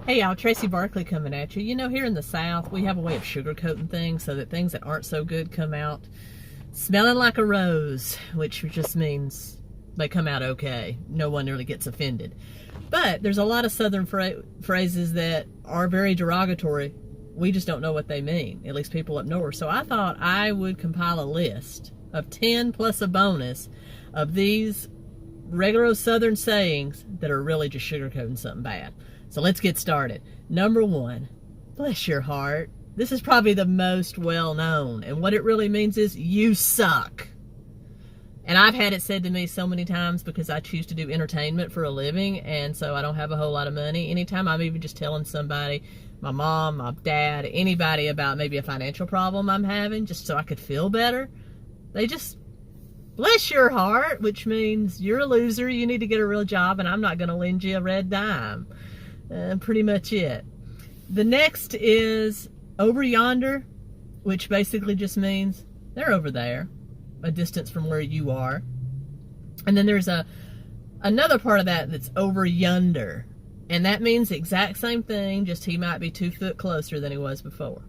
Hey y'all, Tracy Barkley coming at you. You know, here in the South, we have a way of sugarcoating things so that things that aren't so good come out smelling like a rose, which just means they come out okay. No one really gets offended. But there's a lot of Southern phrases that are very derogatory. We just don't know what they mean, at least people up north. So I thought I would compile a list of 10 plus a bonus of these regular Southern sayings that are really just sugarcoating something bad. So let's get started. Number 1, bless your heart. This is probably the most well-known, and what it really means is you suck. And I've had it said to me so many times because I choose to do entertainment for a living, and so I don't have a whole lot of money. Anytime I'm even just telling somebody, my mom, my dad, anybody about maybe a financial problem I'm having, just so I could feel better, they just, bless your heart, which means you're a loser, you need to get a real job, and I'm not going to lend you a red dime. Pretty much it. The next is over yonder, which basically just means they're over there, a distance from where you are. And then there's another part of that that's over yonder, and that means the exact same thing, just he might be 2 foot closer than he was before.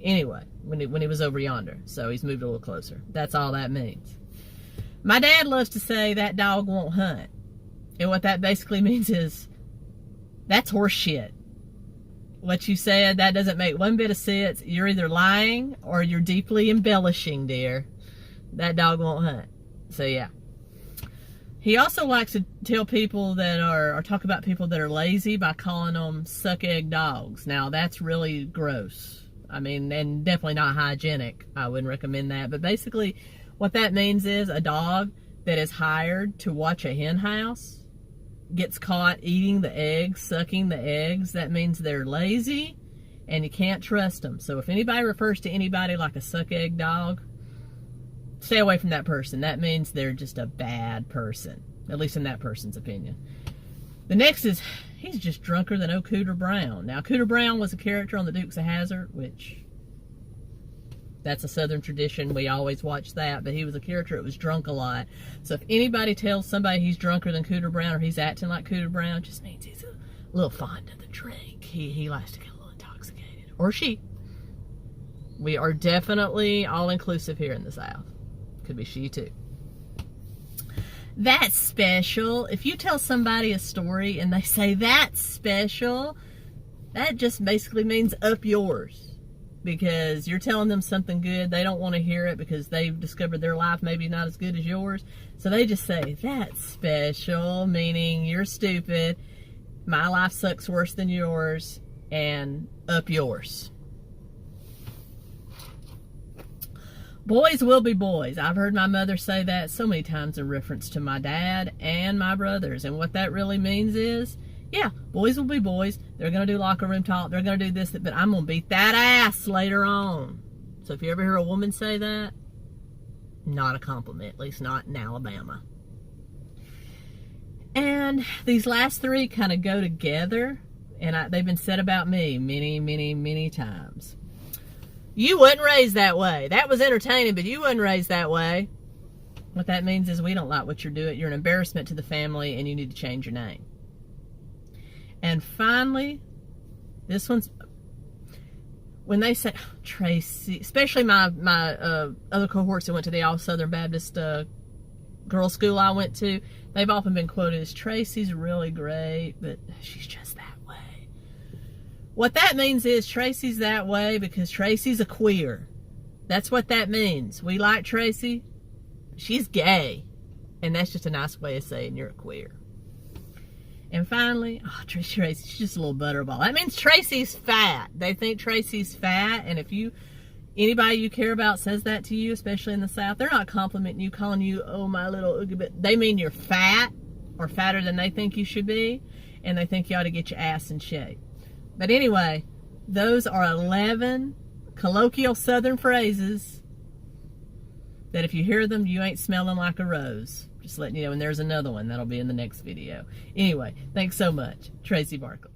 Anyway, when he was over yonder, so he's moved a little closer. That's all that means. My dad loves to say that dog won't hunt, and what that basically means is that's horse shit. What you said, that doesn't make one bit of sense. You're either lying or you're deeply embellishing, dear. That dog won't hunt. So yeah. He also likes to tell people that or talk about people that are lazy by calling them suck egg dogs. Now that's really gross. I mean, and definitely not hygienic. I wouldn't recommend that. But basically what that means is a dog that is hired to watch a hen house gets caught eating the eggs, sucking the eggs. That means they're lazy and you can't trust them. So if anybody refers to anybody like a suck egg dog, stay away from that person. That means they're just a bad person, at least in that person's opinion. The next is, he's just drunker than old Cooter Brown. Now, Cooter Brown was a character on the Dukes of Hazzard, which that's a Southern tradition. We always watch that. But he was a character that was drunk a lot. So if anybody tells somebody he's drunker than Cooter Brown or he's acting like Cooter Brown, just means he's a little fond of the drink. He likes to get a little intoxicated. Or she. We are definitely all-inclusive here in the South. Could be she too. That's special. If you tell somebody a story and they say that's special, that just basically means up yours. Because you're telling them something good, they don't want to hear it because they've discovered their life maybe not as good as yours. So they just say, that's special, meaning you're stupid, my life sucks worse than yours, and up yours. Boys will be boys. I've heard my mother say that so many times in reference to my dad and my brothers. And what that really means is, yeah, boys will be boys. They're going to do locker room talk. They're going to do this, but I'm going to beat that ass later on. So if you ever hear a woman say that, not a compliment, at least not in Alabama. And these last 3 kind of go together, and they've been said about me many, many, many times. You wasn't raised that way. That was entertaining, but you wasn't raised that way. What that means is we don't like what you're doing. You're an embarrassment to the family, and you need to change your name. And finally, this one's, when they say, oh, Tracy, especially my other cohorts that went to the All Southern Baptist girls' school I went to, they've often been quoted as, Tracy's really great, but she's just that way. What that means is Tracy's that way because Tracy's a queer. That's what that means. We like Tracy. She's gay. And that's just a nice way of saying you're a queer. And finally, oh, Tracy, she's just a little butterball. That means Tracy's fat. They think Tracy's fat, and if anybody you care about says that to you, especially in the South, they're not complimenting you, calling you, oh, my little oogie bit. They mean you're fat, or fatter than they think you should be, and they think you ought to get your ass in shape. But anyway, those are 11 colloquial Southern phrases that if you hear them, you ain't smelling like a rose. Just letting you know, and there's another one that'll be in the next video. Anyway, thanks so much. Tracy Barkley.